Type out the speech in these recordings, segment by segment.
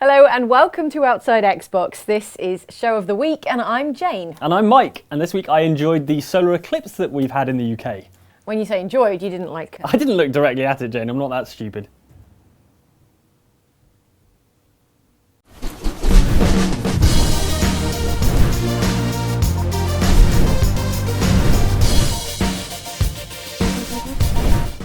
Hello and welcome to Outside Xbox. This is Show of the Week and I'm Jane. And I'm Mike, and this week I enjoyed the solar eclipse that we've had in the UK. When you say enjoyed, you didn't like... I didn't look directly at it, Jane, I'm not that stupid.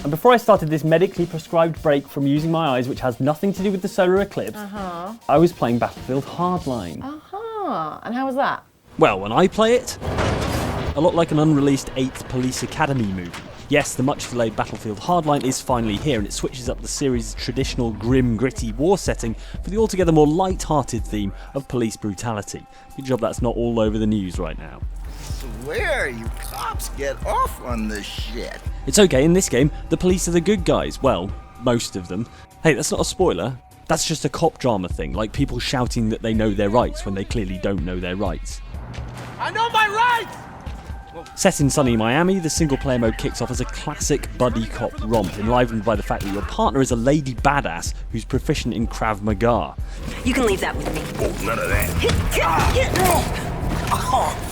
And before I started this medically prescribed break from using my eyes, which has nothing to do with the solar eclipse, I was playing Battlefield Hardline. And how was that? Well, when I play it, a lot like an unreleased 8th Police Academy movie. Yes, the much-delayed Battlefield Hardline is finally here, and it switches up the series' traditional grim, gritty war setting for the altogether more light-hearted theme of police brutality. Good job that's not all over the news right now. Swear, you cops get off on this shit. It's okay, in this game, the police are the good guys. Well, most of them. Hey, that's not a spoiler. That's just a cop drama thing, like people shouting that they know their rights when they clearly don't know their rights. I know my rights! Set in sunny Miami, the single-player mode kicks off as a classic buddy cop romp, enlivened by the fact that your partner is a lady badass who's proficient in Krav Maga. You can leave that with me. Oh, none of that.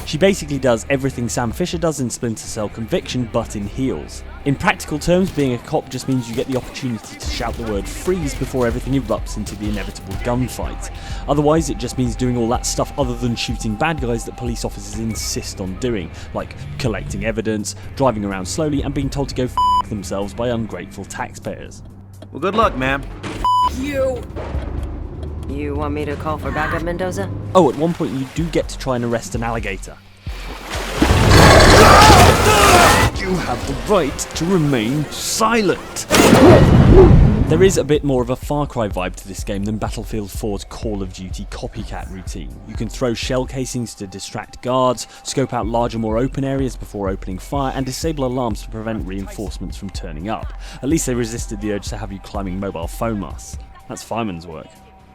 She basically does everything Sam Fisher does in Splinter Cell Conviction, but in heels. In practical terms, being a cop just means you get the opportunity to shout the word freeze before everything erupts into the inevitable gunfight. Otherwise, it just means doing all that stuff other than shooting bad guys that police officers insist on doing, like collecting evidence, driving around slowly, and being told to go f*** themselves by ungrateful taxpayers. Well, good luck, ma'am. You want me to call for backup, Mendoza? Oh, at one point you do get to try and arrest an alligator. You have the right to remain silent. There is a bit more of a Far Cry vibe to this game than Battlefield 4's Call of Duty copycat routine. You can throw shell casings to distract guards, scope out larger, more open areas before opening fire, and disable alarms to prevent reinforcements from turning up. At least they resisted the urge to have you climbing mobile phone masts. That's fireman's work.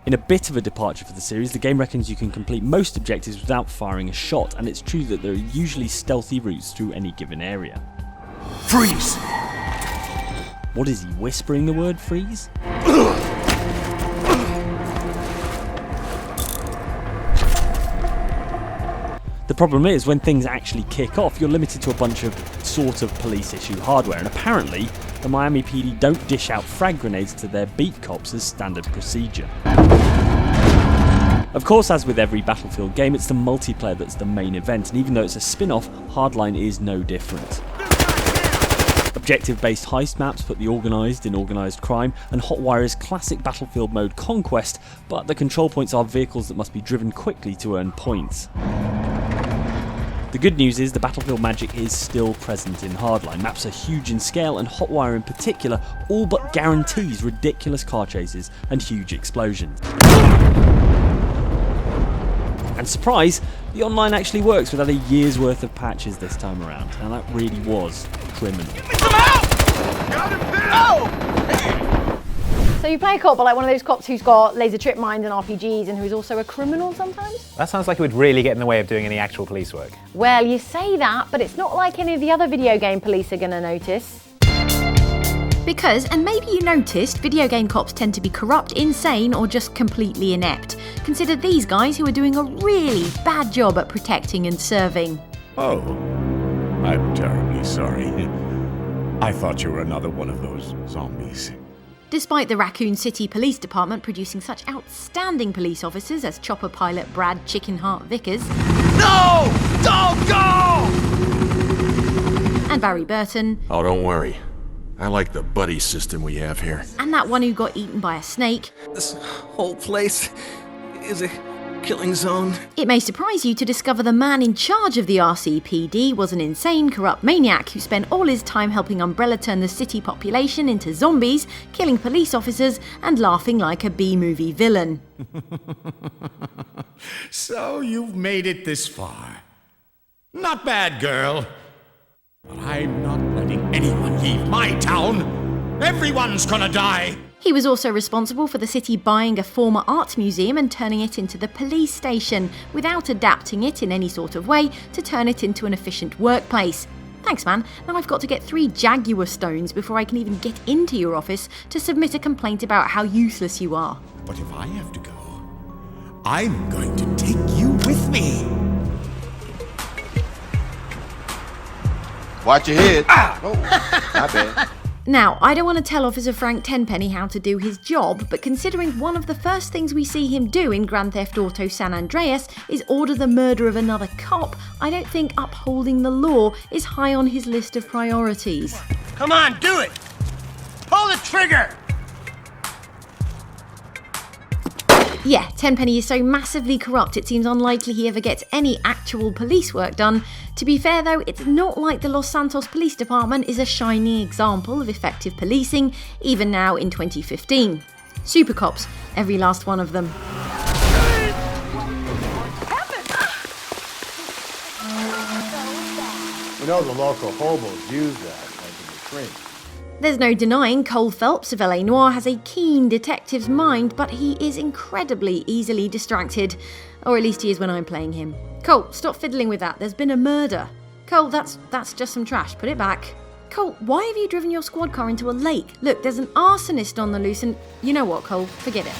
In a bit of a departure for the series, the game reckons you can complete most objectives without firing a shot, and it's true that there are usually stealthy routes through any given area. Freeze! What is he, whispering the word freeze? The problem is, when things actually kick off, you're limited to a bunch of sort of police issue hardware, and apparently the Miami PD don't dish out frag grenades to their beat cops as standard procedure. Of course, as with every Battlefield game, it's the multiplayer that's the main event, and even though it's a spin-off, Hardline is no different. Objective-based heist maps put the organised in organised crime, and Hotwire is classic Battlefield mode conquest, but the control points are vehicles that must be driven quickly to earn points. The good news is the Battlefield magic is still present in Hardline. Maps are huge in scale, and Hotwire in particular all but guarantees ridiculous car chases and huge explosions. And surprise, the online actually works without a year's worth of patches this time around, and that really was criminal. So you play a cop, but like one of those cops who's got laser trip mines and RPGs and who's also a criminal sometimes? That sounds like it would really get in the way of doing any actual police work. Well, you say that, but it's not like any of the other video game police are gonna notice. Because, and maybe you noticed, video game cops tend to be corrupt, insane, or just completely inept. Consider these guys who are doing a really bad job at protecting and serving. Oh, I'm terribly sorry. I thought you were another one of those zombies. Despite the Raccoon City Police Department producing such outstanding police officers as chopper pilot Brad Chickenheart Vickers. No! Don't go! And Barry Burton. Oh, don't worry. I like the buddy system we have here. And that one who got eaten by a snake. This whole place is a killing zone. It may surprise you to discover the man in charge of the RCPD was an insane, corrupt maniac who spent all his time helping Umbrella turn the city population into zombies, killing police officers, and laughing like a B-movie villain. So you've made it this far. Not bad, girl. But I'm not letting anyone leave my town. Everyone's gonna die. He was also responsible for the city buying a former art museum and turning it into the police station, without adapting it in any sort of way to turn it into an efficient workplace. Thanks, man. Now I've got to get 3 Jaguar stones before I can even get into your office to submit a complaint about how useless you are. But if I have to go, I'm going to take you with me. Watch your head. Oh, my bad. Now, I don't want to tell Officer Frank Tenpenny how to do his job, but considering one of the first things we see him do in Grand Theft Auto San Andreas is order the murder of another cop, I don't think upholding the law is high on his list of priorities. Come on, do it! Pull the trigger! Yeah, Tenpenny is so massively corrupt it seems unlikely he ever gets any actual police work done. To be fair though, it's not like the Los Santos Police Department is a shining example of effective policing, even now in 2015. Super cops, every last one of them. We know the local hobos use that as a retreat. There's no denying Cole Phelps of LA Noire has a keen detective's mind, but he is incredibly easily distracted. Or at least he is when I'm playing him. Cole, stop fiddling with that. There's been a murder. Cole, that's just some trash. Put it back. Cole, why have you driven your squad car into a lake? Look, there's an arsonist on the loose and... You know what, Cole? Forget it.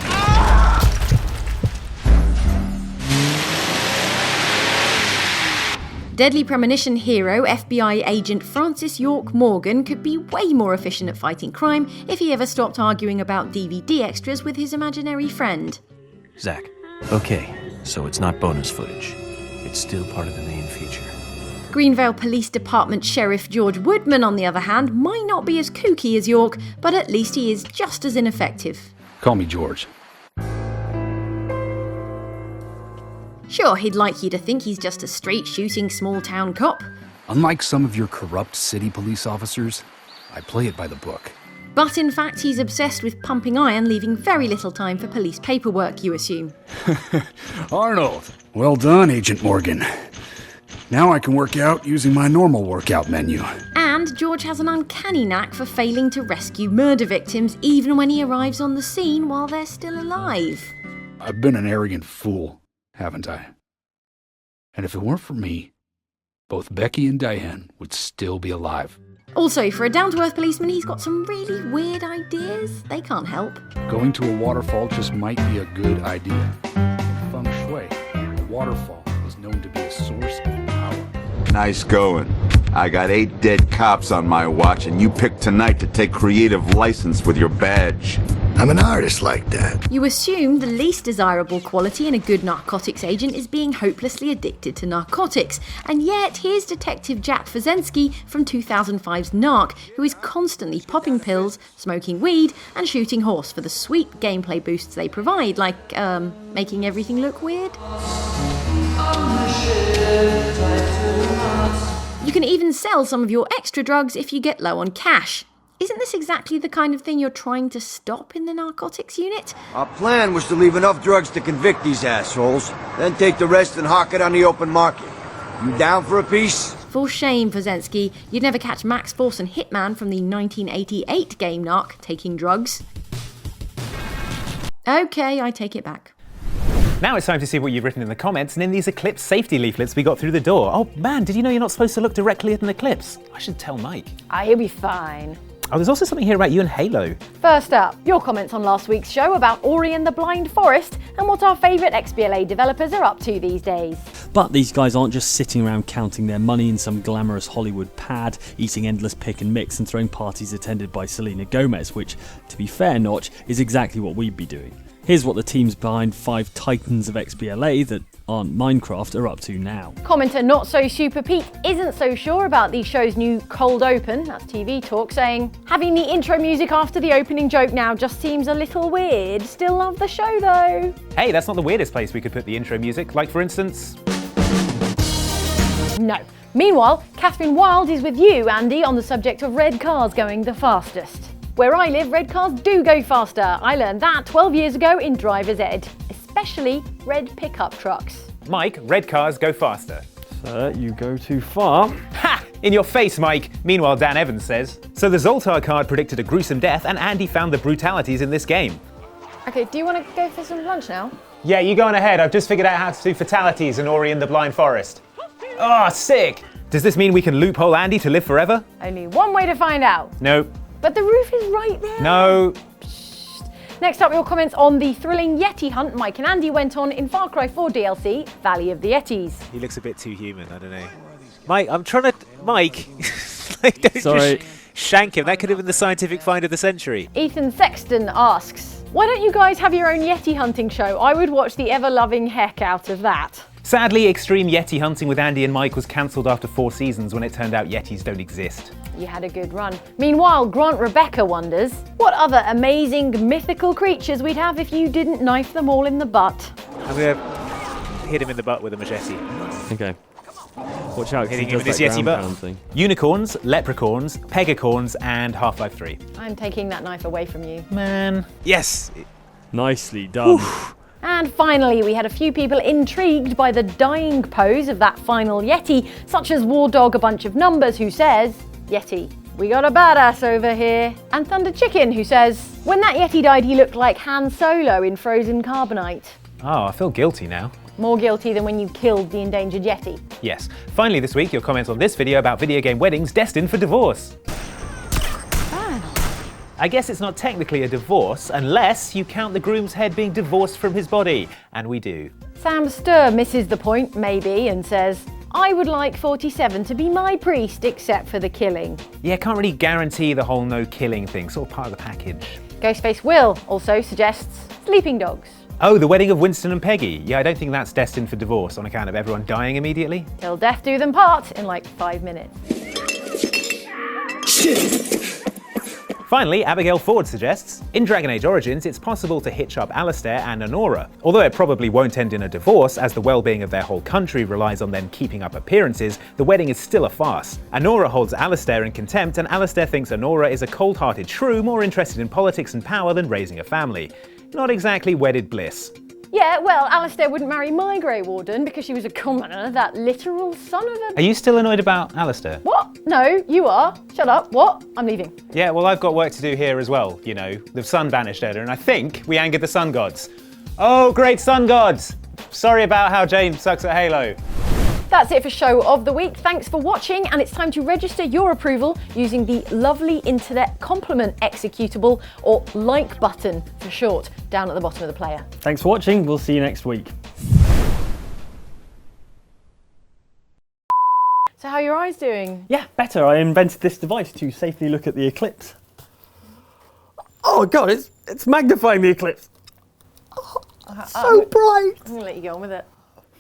Deadly Premonition hero FBI agent Francis York Morgan could be way more efficient at fighting crime if he ever stopped arguing about DVD extras with his imaginary friend. Zach, okay, so it's not bonus footage. It's still part of the main feature. Greenvale Police Department Sheriff George Woodman, on the other hand, might not be as kooky as York, but at least he is just as ineffective. Call me George. Sure, he'd like you to think he's just a straight-shooting small-town cop. Unlike some of your corrupt city police officers, I play it by the book. But in fact, he's obsessed with pumping iron, leaving very little time for police paperwork, you assume. Arnold! Well done, Agent Morgan. Now I can work out using my normal workout menu. And George has an uncanny knack for failing to rescue murder victims, even when he arrives on the scene while they're still alive. I've been an arrogant fool, haven't I? And if it weren't for me, both Becky and Diane would still be alive. Also, for a down-to-earth policeman, he's got some really weird ideas. They can't help. Going to a waterfall just might be a good idea. In feng shui, a waterfall is known to be a source of power. Nice going. I got 8 dead cops on my watch, and you picked tonight to take creative license with your badge. I'm an artist like that. You assume the least desirable quality in a good narcotics agent is being hopelessly addicted to narcotics, and yet here's Detective Jack Fazensky from 2005's Narc, who is constantly popping pills, smoking weed, and shooting horse for the sweet gameplay boosts they provide, like, making everything look weird. You can even sell some of your extra drugs if you get low on cash. Isn't this exactly the kind of thing you're trying to stop in the narcotics unit? Our plan was to leave enough drugs to convict these assholes, then take the rest and hawk it on the open market. You down for a piece? For shame, Fazensky. You'd never catch Max Force and Hitman from the 1988 game Narc taking drugs. Okay, I take it back. Now it's time to see what you've written in the comments and in these Eclipse safety leaflets we got through the door. Oh man, did you know you're not supposed to look directly at an eclipse? I should tell Mike. He'll be fine. Oh, there's also something here about you and Halo. First up, your comments on last week's show about Ori and the Blind Forest and what our favourite XBLA developers are up to these days. But these guys aren't just sitting around counting their money in some glamorous Hollywood pad, eating endless pick and mix and throwing parties attended by Selena Gomez, which, to be fair, Notch, is exactly what we'd be doing. Here's what the teams behind 5 titans of XBLA that aren't Minecraft are up to now. Commenter Not So Super Pete isn't so sure about the show's new cold open, that's TV talk, saying, having the intro music after the opening joke now just seems a little weird. Still love the show though. Hey, that's not the weirdest place we could put the intro music. Like for instance... No. Meanwhile, Catherine Wild is with you, Andy, on the subject of red cars going the fastest. Where I live, red cars do go faster. I learned that 12 years ago in driver's ed, especially red pickup trucks. Mike, red cars go faster. Sir, you go too far. Ha! In your face, Mike. Meanwhile, Dan Evans says, so the Zoltar card predicted a gruesome death and Andy found the brutalities in this game. Okay, do you want to go for some lunch now? Yeah, you go on ahead. I've just figured out how to do fatalities in Ori and the Blind Forest. Oh, sick! Does this mean we can loophole Andy to live forever? Only one way to find out. Nope. But the roof is right there. No. Next up, your comments on the thrilling Yeti hunt Mike and Andy went on in Far Cry 4 DLC, Valley of the Yetis. He looks a bit too human, I don't know. Mike, I'm trying to... Mike! Like, don't Sorry. just shank him. That could have been the scientific find of the century. Ethan Sexton asks, why don't you guys have your own Yeti hunting show? I would watch the ever-loving heck out of that. Sadly, extreme Yeti hunting with Andy and Mike was cancelled after 4 seasons when it turned out Yetis don't exist. You had a good run. Meanwhile, Grant Rebecca wonders, what other amazing mythical creatures we'd have if you didn't knife them all in the butt? I'm going to hit him in the butt with a machete. Okay. Watch out, 'cause Hitting he him with does his that Yeti ground butt. pound thing. Unicorns, leprechauns, pegacorns, and Half-Life 3. I'm taking that knife away from you. Man. Yes. Nicely done. Oof. And finally, we had a few people intrigued by the dying pose of that final Yeti, such as War Dog A Bunch of Numbers, who says, Yeti, we got a badass over here. And Thunder Chicken, who says, when that Yeti died, he looked like Han Solo in Frozen Carbonite. Oh, I feel guilty now. More guilty than when you killed the endangered Yeti. Yes. Finally this week, your comments on this video about video game weddings destined for divorce. I guess it's not technically a divorce unless you count the groom's head being divorced from his body, and we do. Sam Sturr misses the point, maybe, and says, I would like 47 to be my priest except for the killing. Yeah, can't really guarantee the whole no killing thing, sort of part of the package. Ghostface Will also suggests sleeping dogs. Oh, the wedding of Winston and Peggy. Yeah, I don't think that's destined for divorce on account of everyone dying immediately. Till death do them part in like 5 minutes. Finally, Abigail Ford suggests, in Dragon Age Origins, it's possible to hitch up Alistair and Honora. Although it probably won't end in a divorce, as the well-being of their whole country relies on them keeping up appearances, the wedding is still a farce. Honora holds Alistair in contempt, and Alistair thinks Honora is a cold-hearted shrew more interested in politics and power than raising a family. Not exactly wedded bliss. Yeah, well, Alistair wouldn't marry my Grey Warden because she was a commoner, that literal son of a... Are you still annoyed about Alistair? What? No, you are. Shut up. What? I'm leaving. Yeah, well, I've got work to do here as well, you know. The sun vanished earlier, and I think we angered the sun gods. Oh, great sun gods! Sorry about how Jane sucks at Halo. That's it for Show of the Week. Thanks for watching, and it's time to register your approval using the lovely internet compliment executable, or like button for short, down at the bottom of the player. Thanks for watching. We'll see you next week. So how are your eyes doing? Yeah, better. I invented this device to safely look at the eclipse. Oh God, it's magnifying the eclipse. Oh, so bright. I'm gonna let you go on with it.